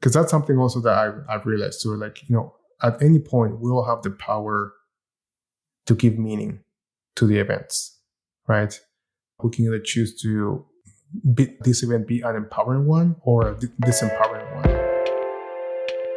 Because that's something also that I've realized too. Like, at any point, we'll have the power to give meaning to the events, right? We can either choose to this event be an empowering one or a disempowering one.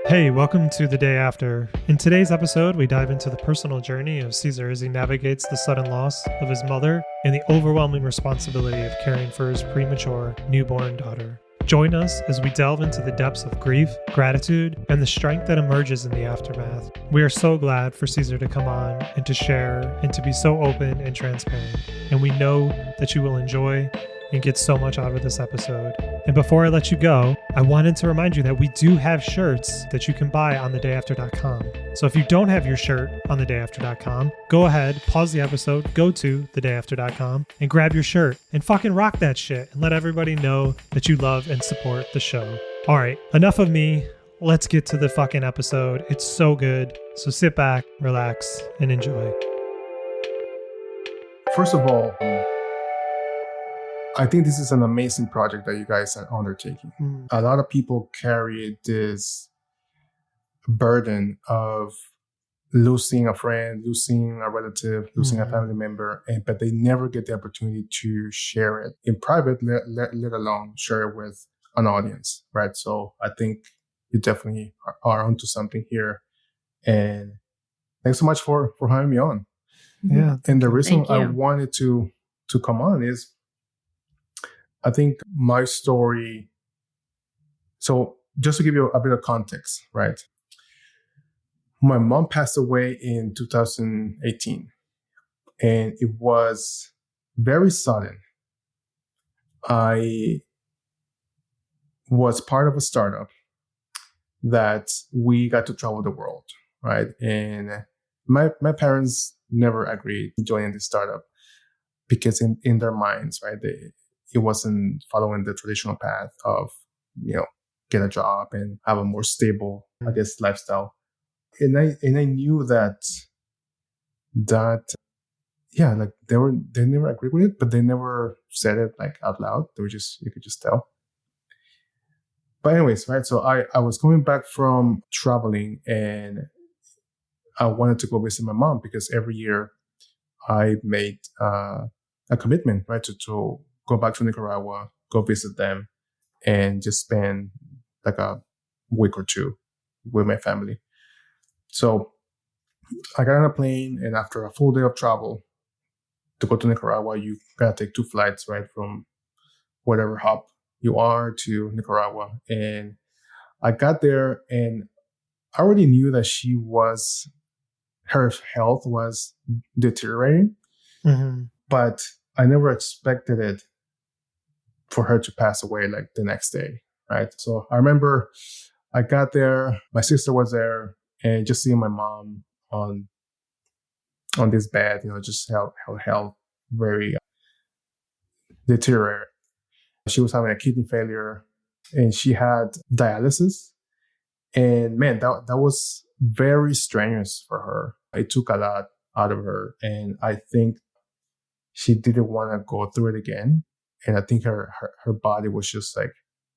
Hey, welcome to The Day After. In today's episode, we dive into the personal journey of Cesar as he navigates the sudden loss of his mother and the overwhelming responsibility of caring for his premature newborn daughter. Join us as we delve into the depths of grief, gratitude, and the strength that emerges in the aftermath. We are so glad for Cesar to come on and to share and to be so open and transparent. And we know that you will enjoy and get so much out of this episode. And before I let you go, I wanted to remind you that we do have shirts that you can buy on thedayafter.com. So if you don't have your shirt on thedayafter.com, go ahead, pause the episode, go to thedayafter.com and grab your shirt and fucking rock that shit and let everybody know that you love and support the show. All right, enough of me. Let's get to the fucking episode. It's so good. So sit back, relax, and enjoy. First of all, I think this is an amazing project that you guys are undertaking. A lot of people carry this burden of losing a friend, losing a relative, losing a family member, but they never get the opportunity to share it in private, let alone share it with an audience, right? So I think you definitely are onto something here. And thanks so much for having me on. Yeah. And the reason I wanted to come on is I think my story, so just to give you a bit of context, right? My mom passed away in 2018, and it was very sudden. I was part of a startup that we got to travel the world, right? And my parents never agreed to joining the startup because in their minds, right, it wasn't following the traditional path of, get a job and have a more stable, I guess, lifestyle. And I knew that like they never agreed with it, but they never said it like out loud. They were you could just tell. But anyways, right. So I was coming back from traveling and I wanted to go visit my mom because every year I made a commitment, right, to go back to Nicaragua, go visit them, and just spend like a week or two with my family. So I got on a plane, and after a full day of travel to go to Nicaragua, you gotta take 2 flights, right, from whatever hub you are to Nicaragua. And I got there, and I already knew that her health was deteriorating, but I never expected it for her to pass away like the next day, right? So I remember I got there, my sister was there, and just seeing my mom on this bed, just her health very deteriorated. She was having a kidney failure, and she had dialysis. And man, that was very strenuous for her. It took a lot out of her, and I think she didn't want to go through it again. And I think her body was just like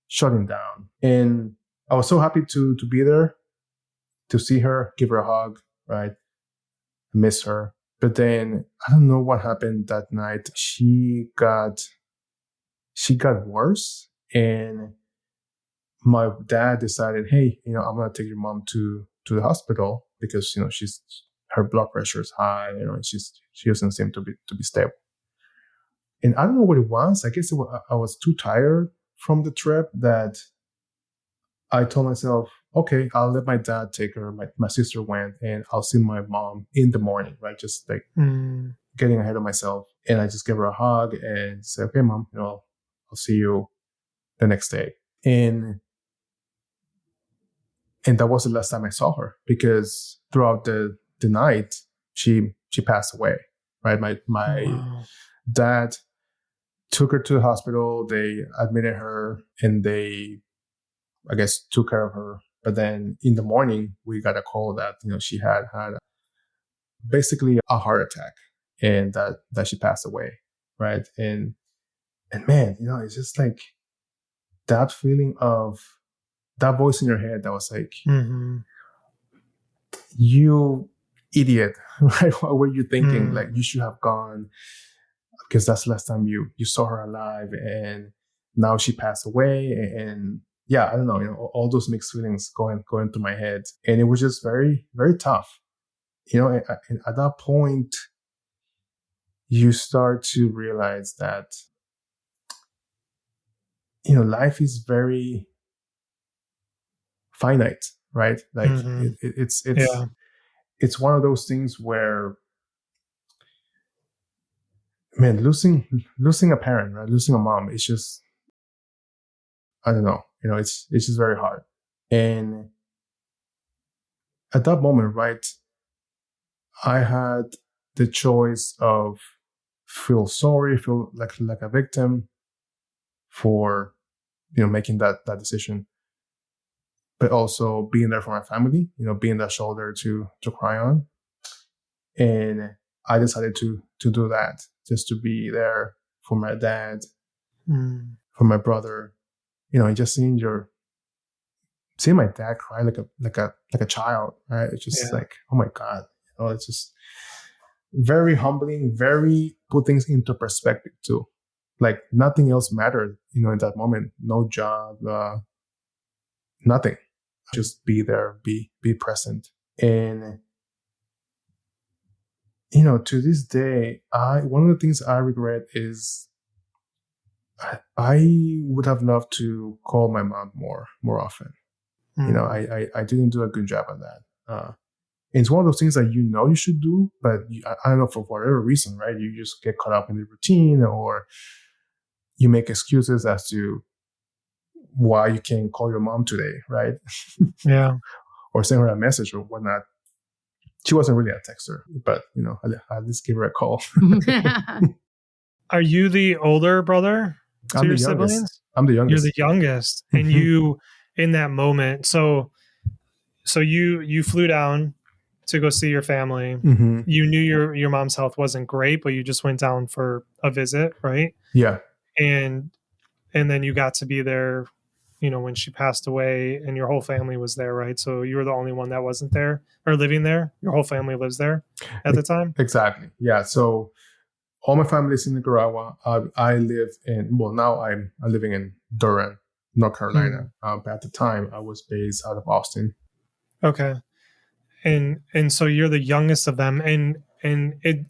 shutting down. And I was so happy to be there, to see her, give her a hug, right? Miss her. But then I don't know what happened that night. She got worse. And my dad decided, hey, I'm going to take your mom to the hospital because, her blood pressure is high, and she doesn't seem to be stable. And I don't know what it was. I guess I was too tired from the trip that I told myself, okay, I'll let my dad take her. My sister went, and I'll see my mom in the morning, right? Just like getting ahead of myself. And I just gave her a hug and said, okay, mom, I'll see you the next day. And that was the last time I saw her, because throughout the night, she passed away, right? My dad took her to the hospital. They admitted her, and they, I guess, took care of her. But then in the morning, we got a call that, she had basically a heart attack, and that she passed away, right? And man, it's just like that feeling of that voice in your head that was like, Mm-hmm. you idiot, right? What were you thinking? Like, you should have gone, because that's the last time you saw her alive, and now she passed away. And yeah, I don't know, all those mixed feelings going through my head. And it was just very, very tough. And at that point, you start to realize that, life is very finite, right? Like Yeah. it's one of those things where, man, losing a parent, right? Losing a mom, it's just, I don't know, it's just very hard. And at that moment, right, I had the choice of feel sorry, feel like a victim for, making that decision, but also being there for my family, being that shoulder to cry on. And I decided to do that, just to be there for my dad, for my brother, and just seeing my dad cry like a child, right? It's just like, oh my God, it's just very humbling, very put things into perspective too. Like nothing else mattered, in that moment. No job, nothing. Just be there, be present. And to this day, one of the things I regret is I would have loved to call my mom more often. I didn't do a good job at that. It's one of those things that you should do, but I don't know, for whatever reason, right? You just get caught up in the routine, or you make excuses as to why you can't call your mom today, right? Yeah. Or send her a message or whatnot. She wasn't really a texter, but at least give her a call. Are you the older brother to your siblings? I'm the youngest. You're the youngest, and you, in that moment, so you flew down to go see your family. Mm-hmm. You knew your mom's health wasn't great, but you just went down for a visit, right? Yeah. And then you got to be there, when she passed away, and your whole family was there, right? So you were the only one that wasn't there or living there. Your whole family lives there at the time? Exactly. Yeah. So all my family is in Nicaragua. I live now I'm living in Durham, North Carolina. But at the time I was based out of Austin. Okay. And so you're the youngest of them. And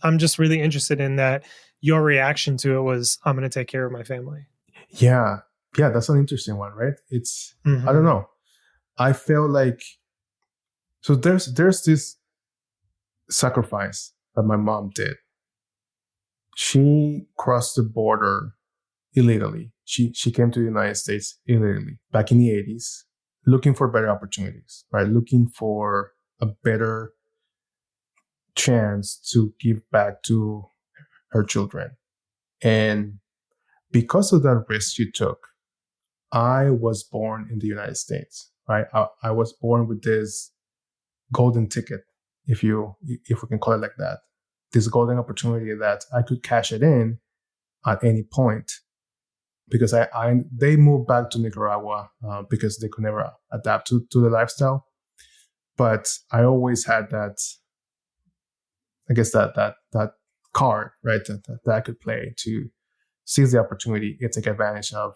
I'm just really interested in that your reaction to it was, I'm going to take care of my family. Yeah. Yeah. That's an interesting one, right? It's, I don't know. I feel like, so there's this sacrifice that my mom did. She crossed the border illegally. She came to the United States illegally back in the 80s, looking for better opportunities, right? Looking for a better chance to give back to her children. And because of that risk she took, I was born in the United States, right? I was born with this golden ticket, if we can call it like that. This golden opportunity that I could cash it in at any point, because they moved back to Nicaragua because they could never adapt to the lifestyle. But I always had that, I guess that card, right, that I could play to seize the opportunity and take advantage of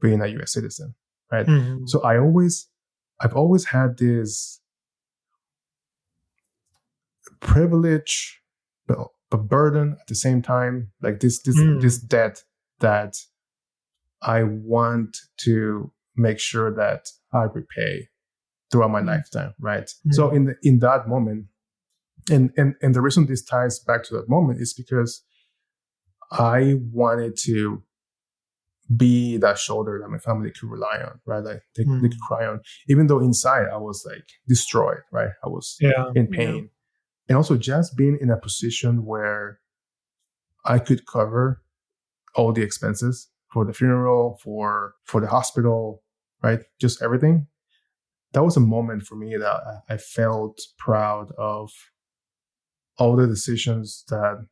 being a U.S. citizen, right? Mm-hmm. So I've always had this privilege, but burden at the same time, like this debt that I want to make sure that I repay throughout my lifetime, right? So in that moment, and the reason this ties back to that moment is because I wanted to be that shoulder that my family could rely on, right? Like they could cry on, even though inside I was like destroyed, right? I was in pain. Yeah. And also just being in a position where I could cover all the expenses for the funeral, for the hospital, right? Just everything. That was a moment for me that I felt proud of all the decisions that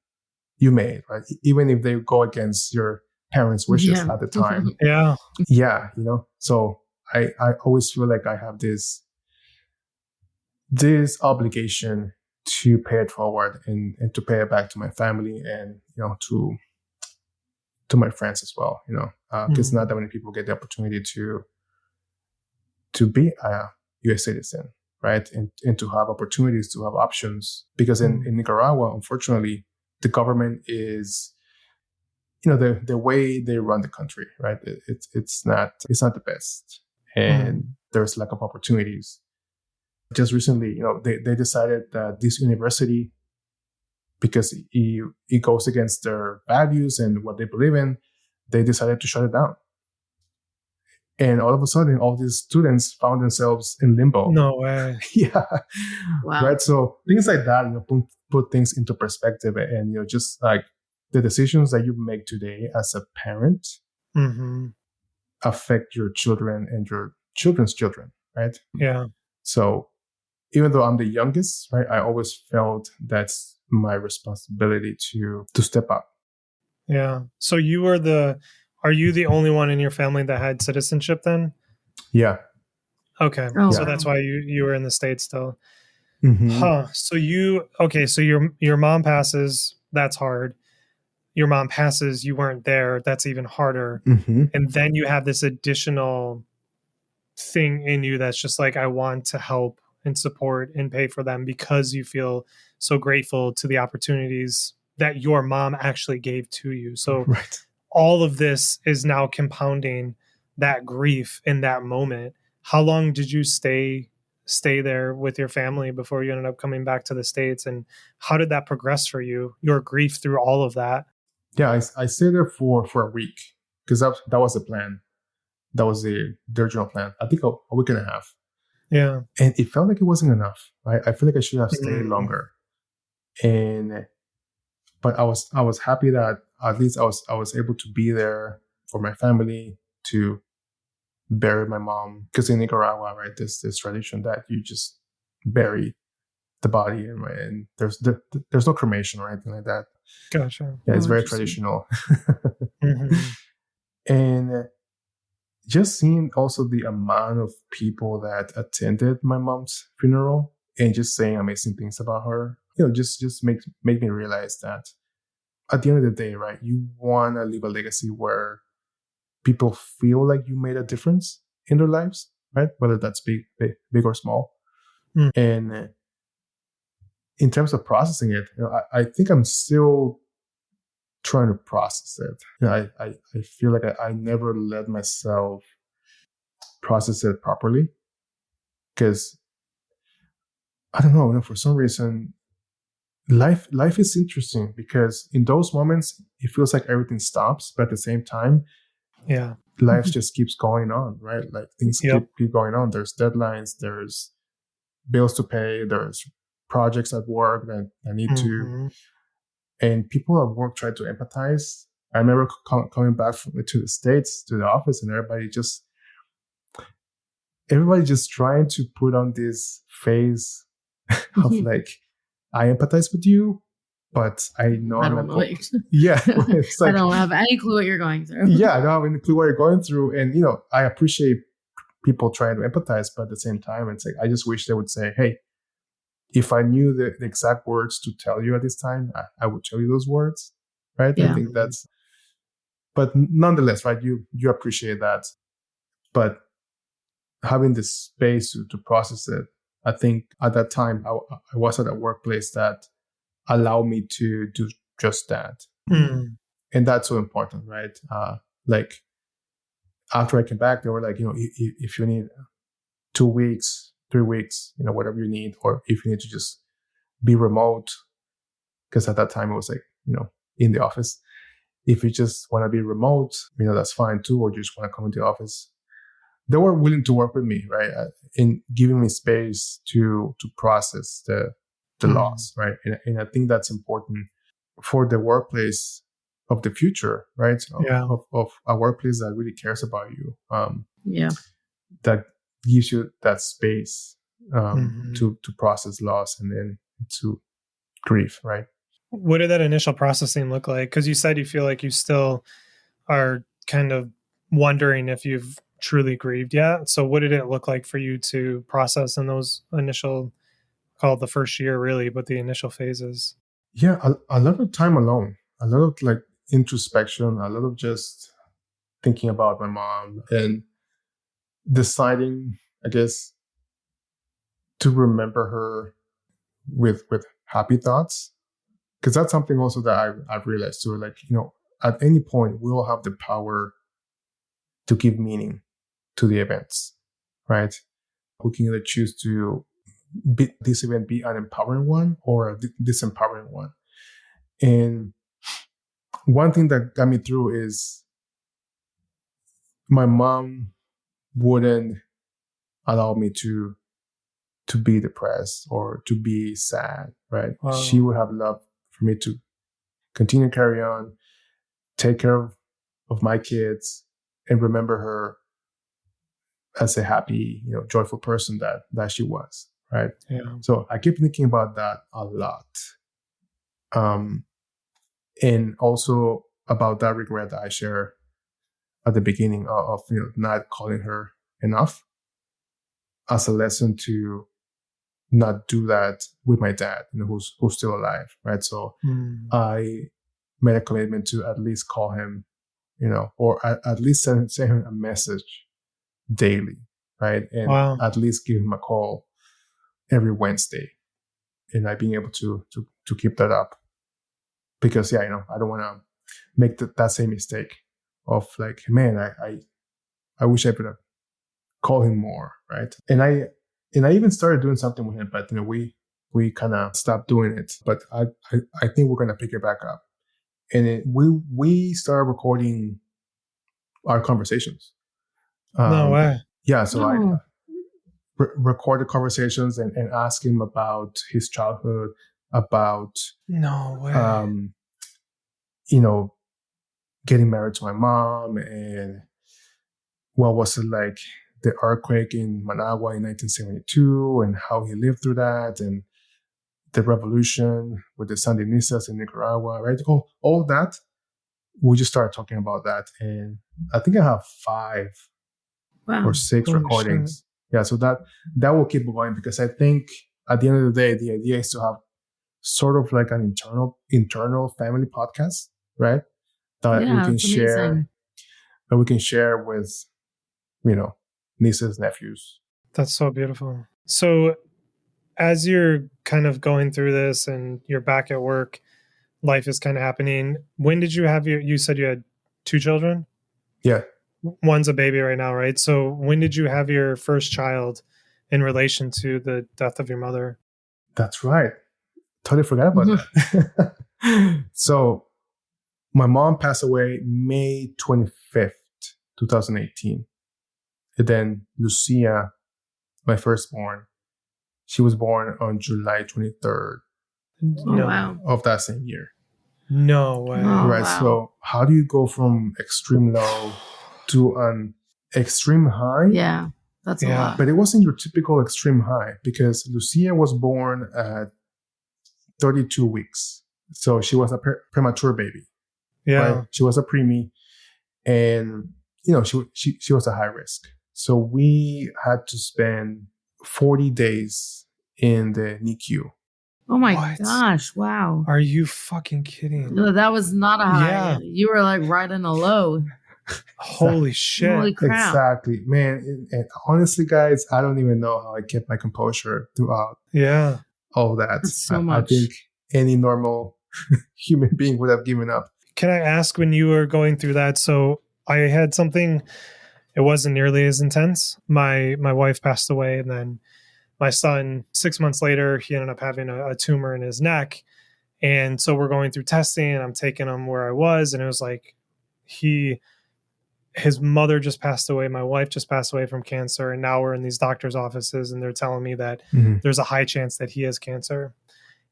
you made, right? Even if they go against your parents' wishes at the time. Yeah. Yeah, So I always feel like I have this obligation to pay it forward and to pay it back to my family and, to my friends as well, because not that many people get the opportunity to be a U.S. citizen, right? And to have opportunities, to have options. Because in Nicaragua, unfortunately, the government is, the way they run the country, right? It's not the best, and there's lack of opportunities. Just recently, they decided that this university, because it goes against their values and what they believe in, they decided to shut it down. And all of a sudden, all these students found themselves in limbo. No way. Yeah. Wow. Right. So things like that, put things into perspective, and, just like the decisions that you make today as a parent affect your children and your children's children. Right. Yeah. So even though I'm the youngest, right, I always felt that's my responsibility to step up. Yeah. So are you the only one in your family that had citizenship then? Yeah. Okay. Oh, so wow. that's why you were in the States still. Mm-hmm. Huh. So so your mom passes, that's hard. Your mom passes, you weren't there, that's even harder. Mm-hmm. And then you have this additional thing in you that's just like, I want to help and support and pay for them because you feel so grateful to the opportunities that your mom actually gave to you. So Right. all of this is now compounding that grief in that moment. How long did you stay there with your family before you ended up coming back to the States? And how did that progress for you, your grief through all of that? Yeah, I stayed there for a week because that was the plan. That was the original plan. I think a week and a half. Yeah. And it felt like it wasn't enough. Right? I feel like I should have stayed longer. But I was happy that at least I was able to be there for my family, to bury my mom. Because in Nicaragua, right, there's this tradition that you just bury the body, and there's no cremation or anything like that. Gotcha. Yeah, it's very traditional. Mm-hmm. And just seeing also the amount of people that attended my mom's funeral and just saying amazing things about her, just make me realize that at the end of the day, right, you want to leave a legacy where people feel like you made a difference in their lives, right? Whether that's big or small. And in terms of processing it, I think I'm still trying to process it. I feel like I never let myself process it properly, because I don't know, for some reason, life is interesting, because in those moments it feels like everything stops, but at the same time, life just keeps going on, right? Like things keep going on. There's deadlines, there's bills to pay, there's projects at work that I need to, and people at work try to empathize. I remember coming back to the States, to the office, and everybody just trying to put on this face of like, I empathize with you, but I know I I'm don't not know. Yeah, it's like, I don't have any clue what you're going through. Yeah, I don't have any clue what you're going through, and I appreciate people trying to empathize, but at the same time, it's like I just wish they would say, "Hey, if I knew the exact words to tell you at this time, I would tell you those words." Right? Yeah. I think that's. But nonetheless, right? You appreciate that, but having the space to process it, I think at that time I was at a workplace that allowed me to do just that. And that's so important, right? Like after I came back, they were like, if you need 2 weeks, 3 weeks, whatever you need, or if you need to just be remote, because at that time it was like, in the office. If you just want to be remote, that's fine too, or you just want to come into the office. They were willing to work with me, right? In giving me space to process the loss, right? And I think that's important for the workplace of the future, right? Of a workplace that really cares about you. That gives you that space to process loss and then to grieve, right? What did that initial processing look like? Because you said you feel like you still are kind of wondering if you've truly grieved yet. So what did it look like for you to process in those initial, called the first year really, but the initial phases? Yeah, a lot of time alone, a lot of like introspection, a lot of just thinking about my mom and deciding, I guess, to remember her with happy thoughts. Because that's something also that I've realized too. Like, at any point, we'll have the power to give meaning to the events, right? We can either choose to this event be an empowering one or a disempowering one. And one thing that got me through is my mom wouldn't allow me to be depressed or to be sad, right? Wow. She would have loved for me to continue to carry on, take care of my kids, and remember her as a happy, joyful person that she was, right? Yeah. So I keep thinking about that a lot. And also about that regret that I share at the beginning of not calling her enough, as a lesson to not do that with my dad, who's still alive, right? So I made a commitment to at least call him, or at least send him a message daily, right? And Wow. at least give him a call every Wednesday, and I being able to keep that up, because I don't want to make that same mistake of like, man, I wish I could have called him more, right? And I even started doing something with him, but we kind of stopped doing it. But I think we're gonna pick it back up, and we started recording our conversations. No way. Yeah, so I Oh. recorded conversations and ask him about his childhood, about No way. Getting married to my mom, and what was it like, the earthquake in Managua in 1972, and how he lived through that, and the revolution with the Sandinistas in Nicaragua, right? All that. We just started talking about that, and I think I have 5 Wow. or 6 Holy recordings. shit. Yeah, so that will keep going, because I think at the end of the day, the idea is to have sort of like an internal family podcast, right? That Yeah, we can that's share, amazing. with, nieces, nephews. That's so beautiful. So as you're kind of going through this and you're back at work, life is kind of happening. When did you have you said you had 2 children? Yeah, One's a baby right now, right? So when did you have your first child in relation to the death of your mother? that's right. Totally forgot about that. So my mom passed away May 25th, 2018. And then Lucia, my firstborn, she was born on July 23rd No. Wow. of that same year. No way. Oh, Right. wow. So how do you go from extreme low to an extreme high? Yeah, that's a Yeah. lot. But it wasn't your typical extreme high, because Lucia was born at 32 weeks. So she was a premature baby. Yeah. Right? She was a preemie, and she was a high risk. So we had to spend 40 days in the NICU. Oh my What? gosh! Wow. Are you fucking kidding? No, that was not a high. Yeah. You were like right in a low. Holy shit. Holy crap! Exactly, man. And honestly, guys, I don't even know how I kept my composure throughout Yeah. all that. That's so I much. think any normal human being would have given up. Can I ask, when you were going through that, so I had something, it wasn't nearly as intense. My wife passed away, and then my son, 6 months later, he ended up having a tumor in his neck. And so we're going through testing, and I'm taking him where I was, and it was like his mother just passed away. My wife just passed away from cancer. And now we're in these doctor's offices, and they're telling me that there's a high chance that he has cancer.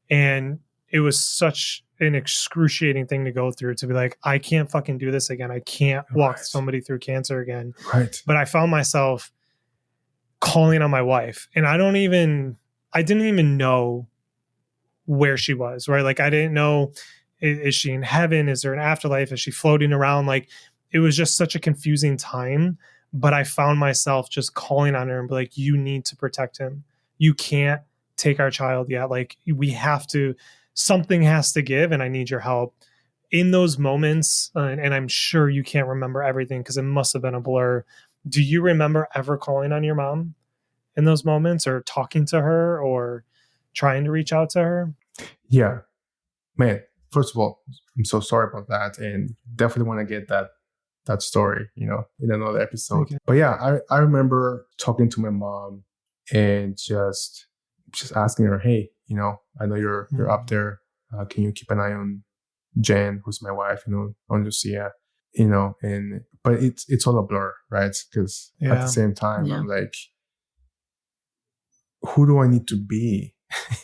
And it was such an excruciating thing to go through, to be like, I can't fucking do this again. I can't walk Right. somebody through cancer again. Right. But I found myself calling on my wife, and I didn't even know where she was, right? Like, I didn't know, is she in heaven? Is there an afterlife? Is she floating around? Like, it was just such a confusing time. But I found myself just calling on her and be like, you need to protect him. You can't take our child yet. Like, we have to, something has to give, and I need your help. In those moments, and I'm sure you can't remember everything because it must have been a blur. Do you remember ever calling on your mom in those moments, or talking to her, or trying to reach out to her? Yeah, man. First of all, I'm so sorry about that, and definitely want to get that story, in another episode. Okay. But yeah, I remember talking to my mom and just asking her, hey, I know you're up there. Can you keep an eye on Jen, who's my wife, on Lucia, but it's all a blur, right? Because at the same time, I'm like, who do I need to be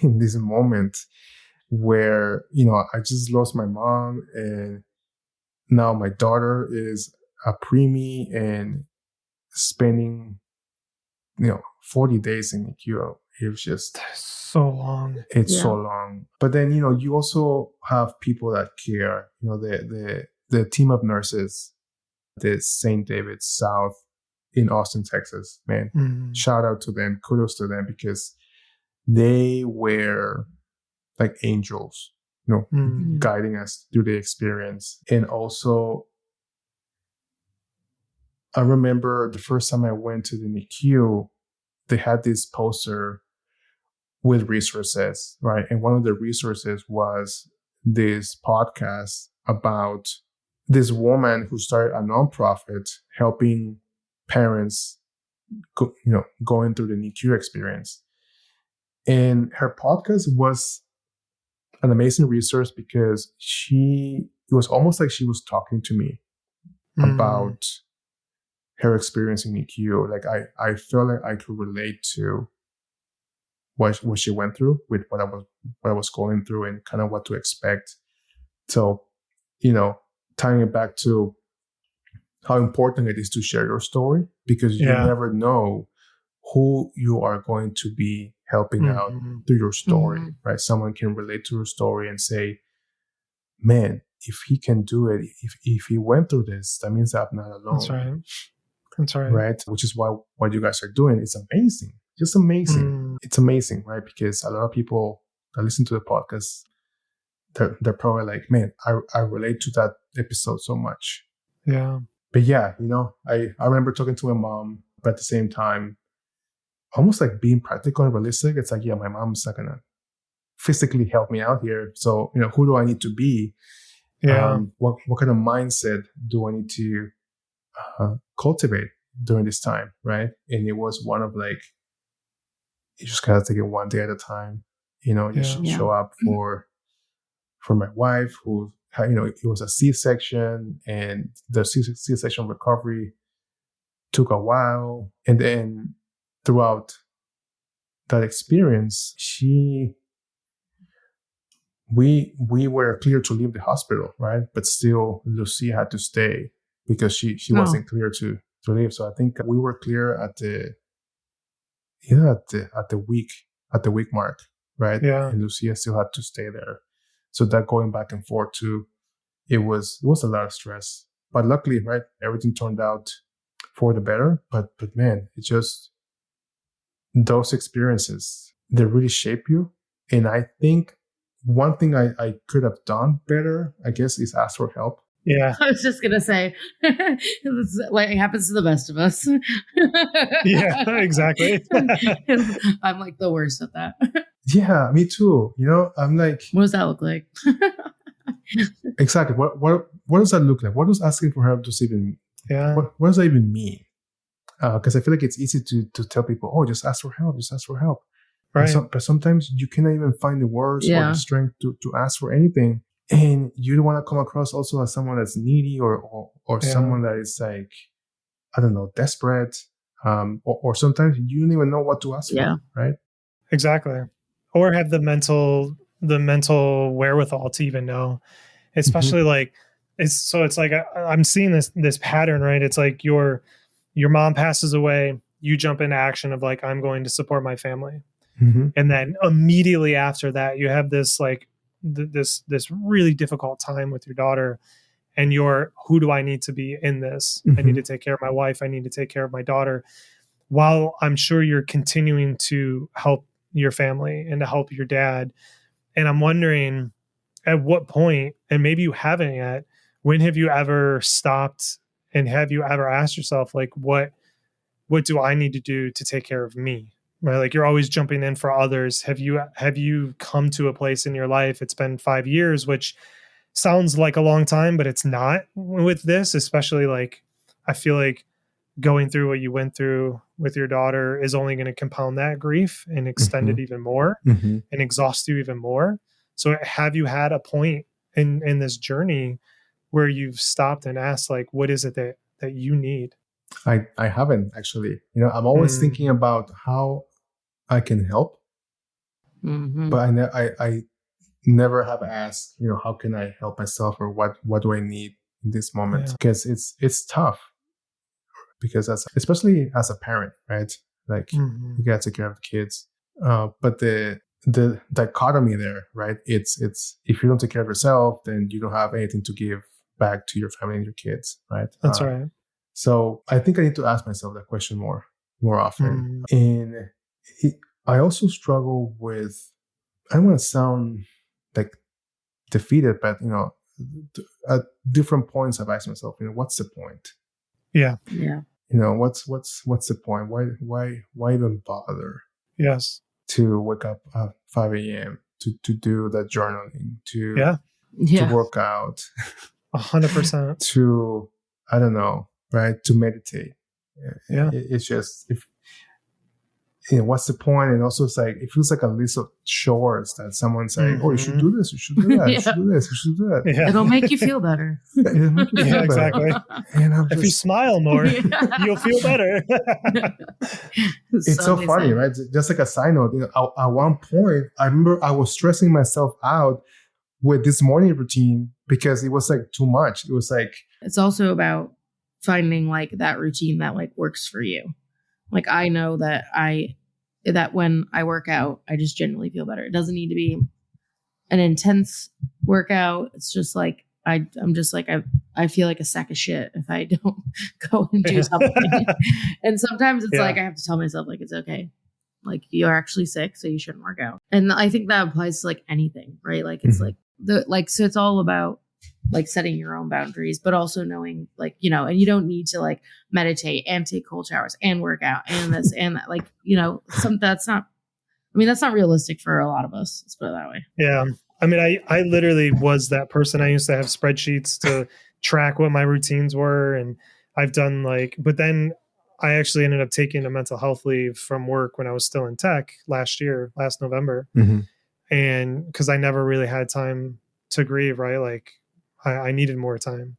in this moment where, I just lost my mom, and now my daughter is a preemie and spending, 40 days in the queue. It was just so long. It's so long. But then, you also have people that care, the team of nurses, the St. David's South in Austin, Texas, man, shout out to them. Kudos to them, because they were like angels, guiding us through the experience. And also, I remember the first time I went to the NICU, they had this poster with resources, right? And one of the resources was this podcast about this woman who started a nonprofit helping parents, going through the NICU experience. And her podcast was an amazing resource because it was almost like she was talking to me about her experience in NICU. Like I felt like I could relate to what she went through with what I was going through, and kind of what to expect. So, tying it back to how important it is to share your story, because you never know who you are going to be helping out through your story, right? Someone can relate to your story and say, man, if he can do it, if he went through this, that means I'm not alone. That's right. Right? Which is why what you guys are doing is amazing. Just amazing. It's amazing, right? Because a lot of people that listen to the podcast, they're probably like, man, I relate to that episode so much. Yeah. But yeah, I remember talking to my mom, but at the same time, almost like being practical and realistic. It's like, yeah, my mom's not gonna physically help me out here. So, who do I need to be? Yeah. What kind of mindset do I need to cultivate during this time, right? And it was one of like, you just gotta take it one day at a time. Show up for my wife, who had, it was a C-section, and the C-section recovery took a while. And then throughout that experience, we were clear to leave the hospital, right? But still, Lucia had to stay because she wasn't clear to leave. So I think we were clear at the week mark, right? Yeah. And Lucia still had to stay there. So that going back and forth too, it was a lot of stress. But luckily, right, everything turned out for the better. But man, it's just those experiences, they really shape you. And I think one thing I could have done better, I guess, is ask for help. Yeah. I was just going to say, it's like it happens to the best of us. Yeah, exactly. I'm like the worst at that. Yeah, me too. I'm like, what does that look like? Exactly. What does that look like? What does asking for help just even, what does that even mean? Because I feel like it's easy to tell people, oh, just ask for help, Right. But sometimes you cannot even find the words or the strength to ask for anything. And you don't want to come across also as someone that's needy or someone that is like, I don't know, desperate. Or sometimes you don't even know what to ask for, right? Exactly. Or have the mental wherewithal to even know. Especially like, it's like I'm seeing this pattern, right? It's like your mom passes away, you jump into action of like, I'm going to support my family. And then immediately after that, you have this like this really difficult time with your daughter. and you're, who do I need to be in this? I need to take care of my wife. I need to take care of my daughter. While I'm sure you're continuing to help your family and to help your dad. And I'm wondering at what point, and maybe you haven't yet, when have you ever stopped and have you ever asked yourself, like, what do I need to do to take care of me? Right? Like, you're always jumping in for others. Have you come to a place in your life? It's been 5 years, which sounds like a long time, but it's not with this, especially like, I feel like going through what you went through with your daughter is only going to compound that grief and extend it even more and exhaust you even more. So have you had a point in this journey where you've stopped and asked, like, what is it that you need? I haven't actually. I'm always thinking about how I can help, but I never have asked, how can I help myself, or what do I need in this moment? Because it's tough. Because especially as a parent, right? Like, you got to take care of the kids. But the dichotomy there, right? It's if you don't take care of yourself, then you don't have anything to give back to your family and your kids, right? That's right. So I think I need to ask myself that question more often. And I also struggle with, I don't want to sound like defeated, but at different points I've asked myself, what's the point? Yeah. What's the point? Why even bother? Yes. To wake up at 5 a.m. to do that journaling, to work out, 100%. to, I don't know, right? To meditate. Yeah. It's just, if what's the point? And also, it's like, it feels like a list of chores that someone's saying, oh, you should do this, you should do that, you should do this, you should do that. Yeah. It'll make you feel better. It'll make you feel exactly. better. And if you smile more, you'll feel better. It's so funny, right? Just like a side note, at one point, I remember I was stressing myself out with this morning routine because it was like too much. It was like, it's also about finding like that routine that like works for you. Like, I know that when I work out, I just generally feel better. It doesn't need to be an intense workout. It's just like, I'm just like, I feel like a sack of shit if I don't go and do something. And sometimes it's like, I have to tell myself, like, it's okay. Like, you're actually sick, so you shouldn't work out. And I think that applies to like anything, right? Like, it's so it's all about like setting your own boundaries, but also knowing, like, and you don't need to like meditate and take cold showers and work out and this and that, like, that's not realistic for a lot of us. Let's put it that way. Yeah. I mean, I literally was that person. I used to have spreadsheets to track what my routines were. And I've done but then I actually ended up taking a mental health leave from work when I was still in tech last November. And because I never really had time to grieve, right? Like, I needed more time.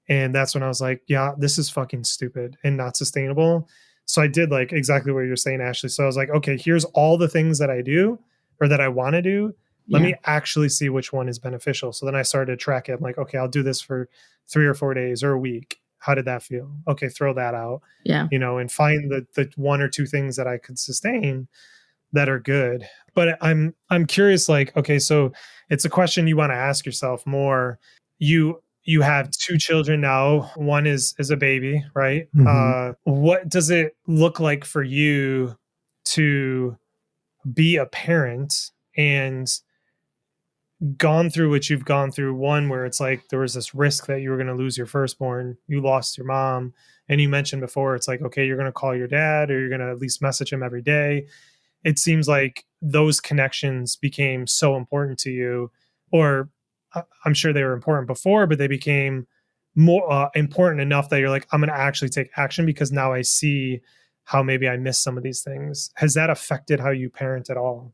And that's when I was like, yeah, this is fucking stupid and not sustainable. So I did like exactly what you're saying, Ashley. So I was like, okay, here's all the things that I do or that I want to do. Let me actually see which one is beneficial. So then I started to track it. I'm like, okay, I'll do this for 3 or 4 days or a week. How did that feel? Okay, throw that out. Yeah. And find the 1 or 2 things that I could sustain that are good. But I'm curious, like, okay, so it's a question you want to ask yourself more. You have 2 children now. One is a baby, right? What does it look like for you to be a parent and gone through what you've gone through? One, where it's like there was this risk that you were going to lose your firstborn, you lost your mom, and you mentioned before, it's like, okay, you're going to call your dad or you're going to at least message him every day. It seems like those connections became so important to you, or I'm sure they were important before, but they became more important enough that you're like, I'm going to actually take action because now I see how maybe I missed some of these things. Has that affected how you parent at all?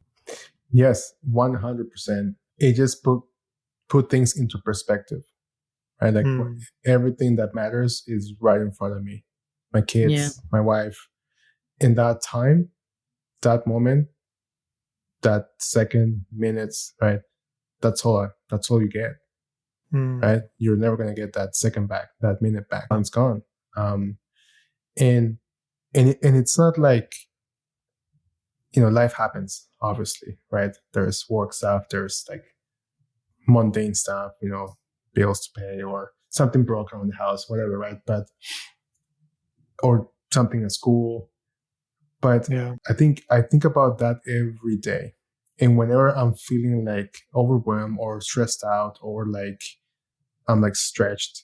Yes, 100%. It just put things into perspective, right? Like everything that matters is right in front of me. My kids, my wife. In that time, that moment, that second, minutes, right? That's all you get, right? You're never going to get that second back, that minute back. It's gone. And it's not like, life happens, obviously, right? There's work stuff, there's like mundane stuff, bills to pay or something broke around the house, whatever, right? But or something at school. But Yeah. I think about that every day. And whenever I'm feeling like overwhelmed or stressed out or like I'm like stretched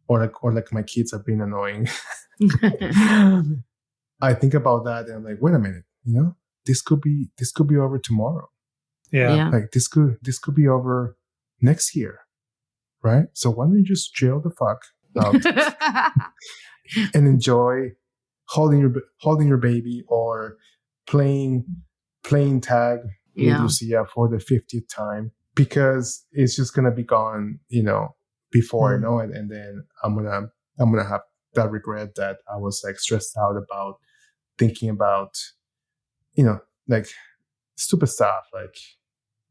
or like my kids are being annoying, I think about that and I'm like, wait a minute, this could be over tomorrow. Yeah. Like this could be over next year, right? So why don't you just chill the fuck out and enjoy holding your baby or playing tag with Lucia for the 50th time, because it's just gonna be gone, before I know it, and then I'm gonna have that regret that I was like stressed out about thinking about, like stupid stuff, like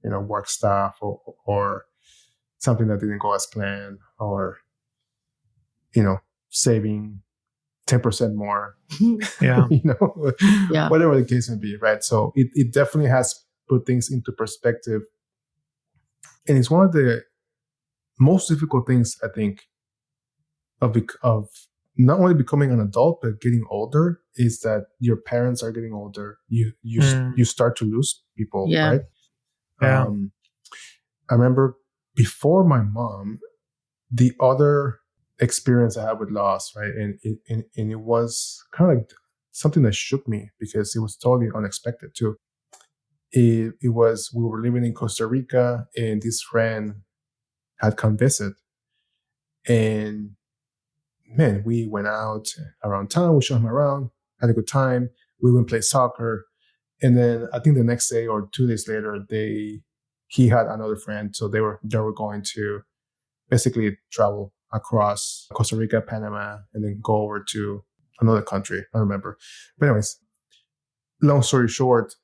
work stuff or something that didn't go as planned, or saving 10% more, Yeah. whatever the case may be, right? So it definitely has put things into perspective. And it's one of the most difficult things, I think, of not only becoming an adult, but getting older, is that your parents are getting older. You start to lose people, right? Yeah. I remember before my mom, the other experience I had with loss, right? And it was kind of like something that shook me because it was totally unexpected too. It was, we were living in Costa Rica and this friend had come visit, and man, we went out around town, we showed him around, had a good time. We went play soccer. And then I think the next day or 2 days later, he had another friend. So they were going to basically travel across Costa Rica, Panama, and then go over to another country. I don't remember. But anyways, long story short,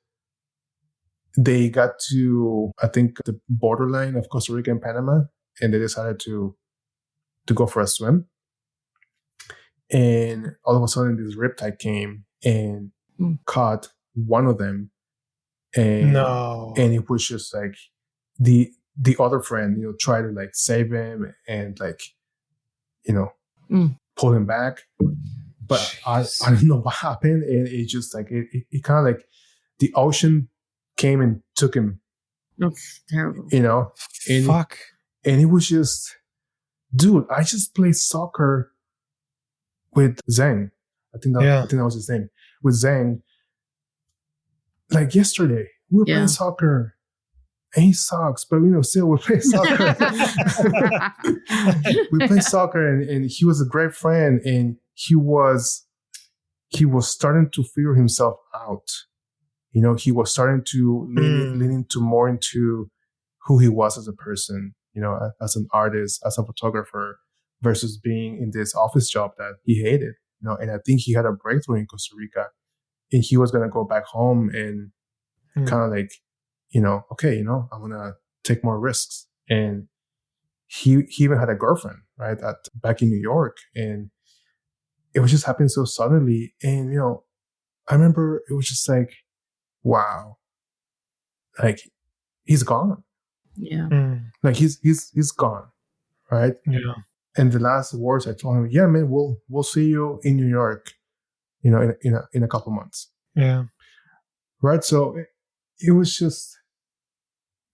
they got to, I think, the borderline of Costa Rica and Panama, and they decided to go for a swim. And all of a sudden, this riptide came and caught one of them. And it was just like the other friend, tried to like save him and like, pull him back. But I don't know what happened. And it just like, it kind of like the ocean came and took him. That's terrible. And fuck. And it was just, dude, I just played soccer with Zhang. I think that was his name. With Zhang. Like yesterday, we were playing soccer. And he sucks, but still we play soccer. We play soccer, and he was a great friend, and he was starting to figure himself out. He was starting to lean into more into who he was as a person, as an artist, as a photographer, versus being in this office job that he hated. And I think he had a breakthrough in Costa Rica, and he was gonna go back home and kind of like, okay, I'm gonna take more risks. And he even had a girlfriend, right, back in New York, and it was just happening so suddenly. And I remember it was just like, wow, like he's gone. Yeah, like he's gone, right? Yeah. And the last words I told him, yeah, man, we'll see you in New York, in a couple months. Yeah. Right. So it was just,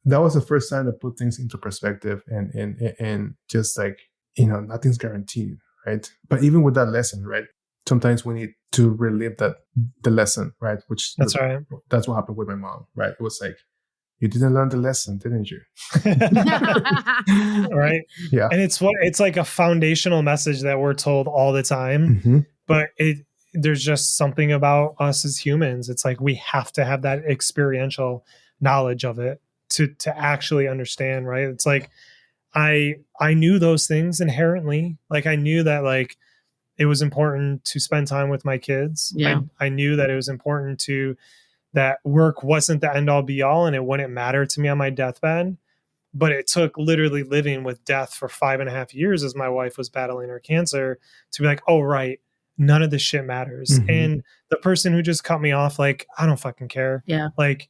that was the first time to put things into perspective and just like, nothing's guaranteed, right? But even with that lesson, right, sometimes we need to relive the lesson, right? That's right. That's what happened with my mom, right? It was like, you didn't learn the lesson, didn't you? Right. Yeah. And it's like a foundational message that we're told all the time, but there's just something about us as humans. It's like, we have to have that experiential knowledge of it to actually understand, right? It's like, I knew those things inherently. Like, I knew that like it was important to spend time with my kids. Yeah. I knew that it was important that work wasn't the end all be all, and it wouldn't matter to me on my deathbed. But it took literally living with death for 5.5 years as my wife was battling her cancer to be like, oh, right, none of this shit matters. And the person who just cut me off, like, I don't fucking care. Yeah. Like,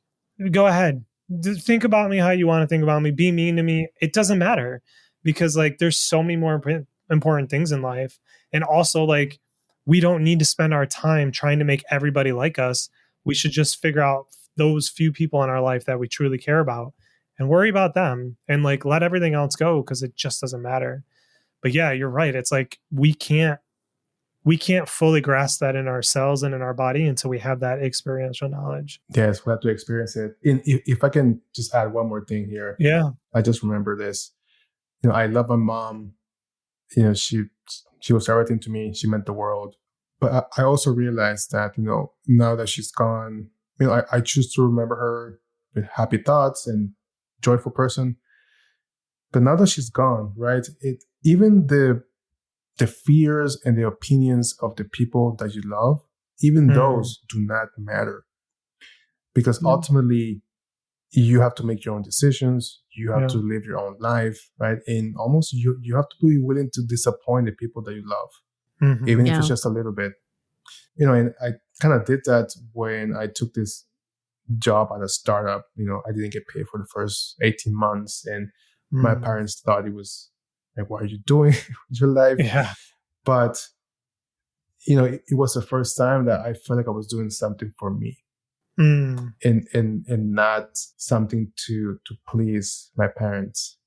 go ahead. Think about me how you want to think about me. Be mean to me. It doesn't matter, because like there's so many more important things in life. And also like we don't need to spend our time trying to make everybody like us. We should just figure out those few people in our life that we truly care about and worry about them and like let everything else go, because it just doesn't matter. But yeah, you're right. It's like we can't fully grasp that in ourselves and in our body until we have that experiential knowledge. Yes, we have to experience it. And if I can just add one more thing here. Yeah. I just remember this. I love my mom. She was everything to me. She meant the world. But I also realized that, now that she's gone, I choose to remember her with happy thoughts and joyful person. But now that she's gone, right? Even the fears and the opinions of the people that you love, even those do not matter. Because ultimately, you have to make your own decisions. You have to live your own life, right? And almost you have to be willing to disappoint the people that you love, even if it's just a little bit. And I kind of did that when I took this job at a startup. I didn't get paid for the first 18 months. And my parents thought it was like, what are you doing with your life? Yeah. But, it was the first time that I felt like I was doing something for me. And not something to please my parents.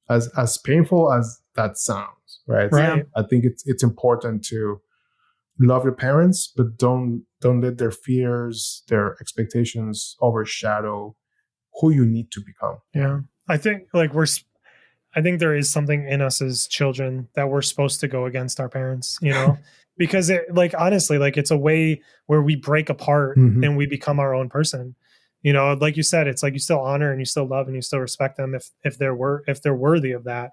As painful as that sounds, right? I think it's important to love your parents, but don't let their fears, their expectations overshadow who you need to become. Yeah. I think there is something in us as children that we're supposed to go against our parents, because honestly, it's a way where we break apart and we become our own person. Like you said, it's like you still honor and you still love and you still respect them if they're worthy of that.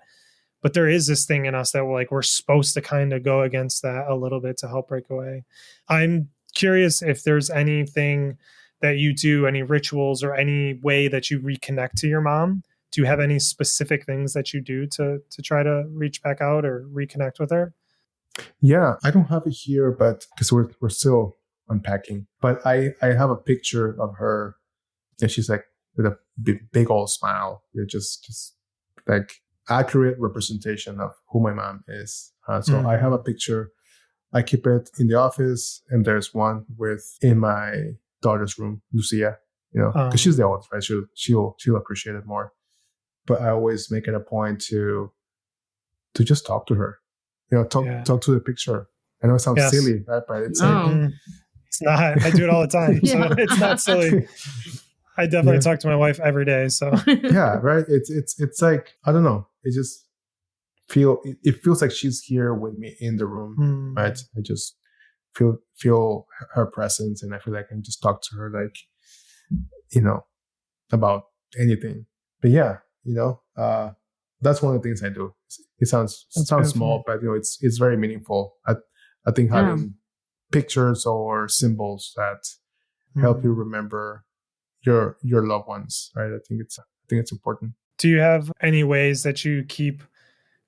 But there is this thing in us that we're supposed to kind of go against that a little bit to help break away. I'm curious if there's anything that you do, any rituals or any way that you reconnect to your mom. Do you have any specific things that you do to try to reach back out or reconnect with her? Yeah, I don't have it here, but because we're still unpacking. But I have a picture of her, and she's like with a big old smile. It's just like accurate representation of who my mom is. So I have a picture. I keep it in the office, and there's one in my daughter's room, Lucia. Because she's the oldest, right? She'll appreciate it more. But I always make it a point to just talk to her. Talk to the picture. I know it sounds silly, right? But it's it's not. I do it all the time, so it's not silly. I definitely talk to my wife every day. So yeah, right. It's like, I don't know. It just feels like she's here with me in the room, right? I just feel her presence, and I feel like I can just talk to her, about anything. But yeah. That's one of the things I do. It sounds small, but it's very meaningful. I think having pictures or symbols that help you remember your loved ones, right? I think it's important. Do you have any ways that you keep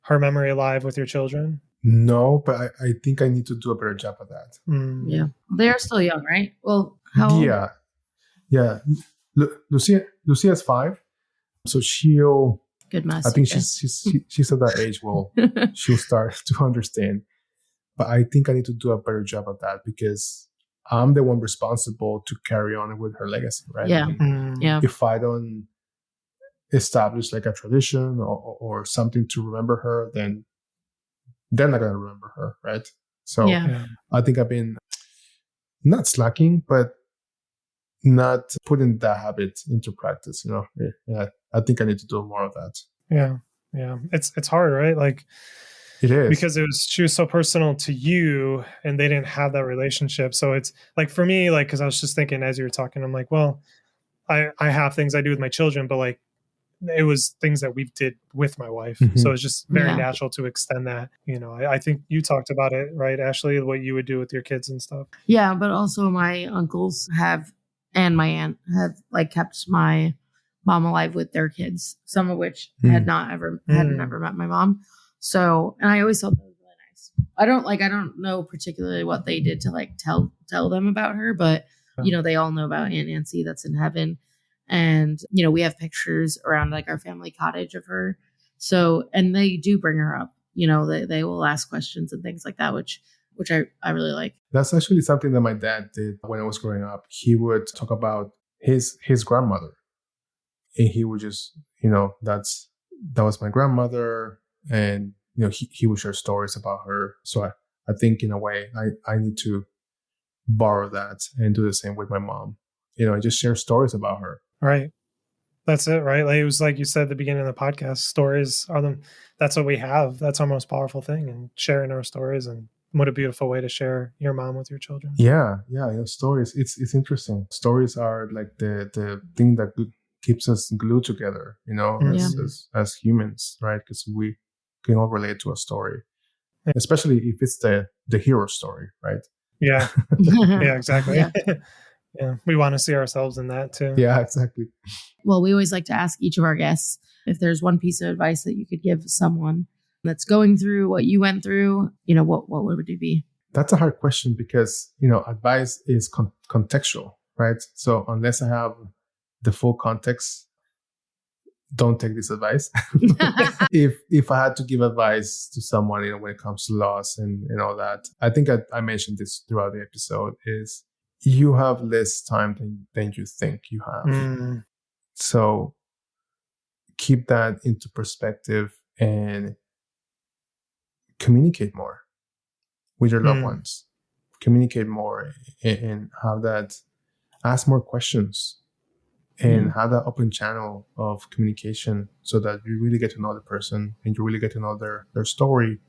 her memory alive with your children? No, but I think I need to do a better job of that. Yeah, they're still young, right? Well, how old? Yeah. Lucia's 5. So she'll. Good message. I think she's at that age. Well, she'll start to understand. But I think I need to do a better job of that, because I'm the one responsible to carry on with her legacy, right? Yeah. Yeah. If I don't establish like a tradition or something to remember her, then they're not gonna remember her, right? So I think I've been not slacking, but not putting that habit into practice. Yeah, I think I need to do more of that. Yeah. It's hard, right? Like it is, because she was so personal to you, and they didn't have that relationship. So it's like for me, like because I was just thinking as you were talking, I'm like, well, I have things I do with my children, but like it was things that we did with my wife. So it's just very natural to extend that. I think you talked about it, right, Ashley? What you would do with your kids and stuff. Yeah, but also my uncles and my aunt have kept my mom alive with their kids, some of which had never met my mom. So, and I always thought that was really nice. I don't know particularly what they did to tell them about her, but they all know about Aunt Nancy that's in heaven. And, we have pictures around our family cottage of her. So, and they do bring her up, they will ask questions and things like that, which I really like. That's actually something that my dad did when I was growing up. He would talk about his grandmother, and he would just, that was my grandmother, and he would share stories about her. So I think in a way I need to borrow that and do the same with my mom. Just share stories about her. Right. That's it, right? Like it was like you said at the beginning of the podcast, stories are that's what we have. That's our most powerful thing, and sharing our stories. And what a beautiful way to share your mom with your children. Yeah. Stories. It's interesting. Stories are like the thing that keeps us glued together, as humans, right? Because we can all relate to a story, especially if it's the hero story, right? Yeah. Yeah, exactly. Yeah. Yeah. We want to see ourselves in that too. Yeah, exactly. Well, we always like to ask each of our guests if there's one piece of advice that you could give someone that's going through what you went through, what would it be? That's a hard question because, advice is contextual, right? So unless I have the full context, don't take this advice. If I had to give advice to someone, when it comes to loss and all that, I think I mentioned this throughout the episode, is you have less time than you think you have. So keep that into perspective and communicate more with your loved ones. Communicate more and have that, ask more questions and have that open channel of communication so that you really get to know the person and you really get to know their story.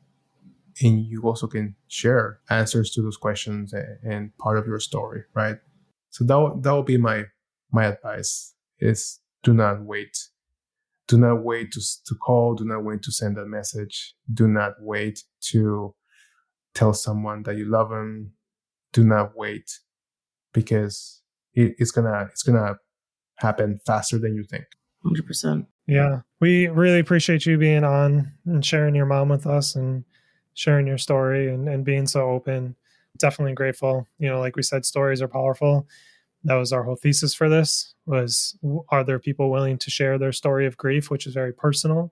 And you also can share answers to those questions and part of your story, right? So that would be my advice, is do not wait. Do not wait to call. Do not wait to send a message. Do not wait to tell someone that you love them. Do not wait, because it's gonna happen faster than you think. 100%. Yeah. We really appreciate you being on and sharing your mom with us and sharing your story and being so open. Definitely grateful. Like we said, stories are powerful. That was our whole thesis for this, was, are there people willing to share their story of grief, which is very personal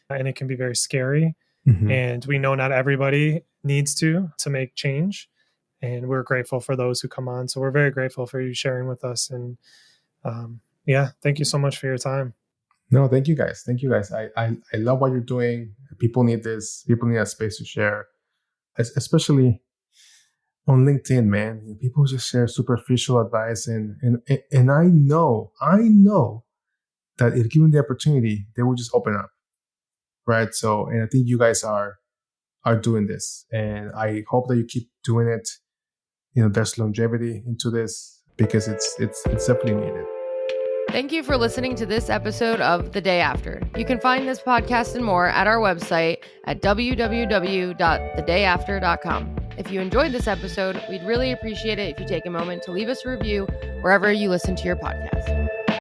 and it can be very scary. Mm-hmm. And we know not everybody needs to make change. And we're grateful for those who come on. So we're very grateful for you sharing with us. And thank you so much for your time. No, thank you guys. I love what you're doing. People need this. People need a space to share, especially on LinkedIn, man. People just share superficial advice, and I know that if given the opportunity, they will just open up, right? So, and I think you guys are doing this, and I hope that you keep doing it. There's longevity into this because it's definitely needed. Thank you for listening to this episode of The Day After. You can find this podcast and more at our website at www.thedayafter.com. If you enjoyed this episode, we'd really appreciate it if you take a moment to leave us a review wherever you listen to your podcast.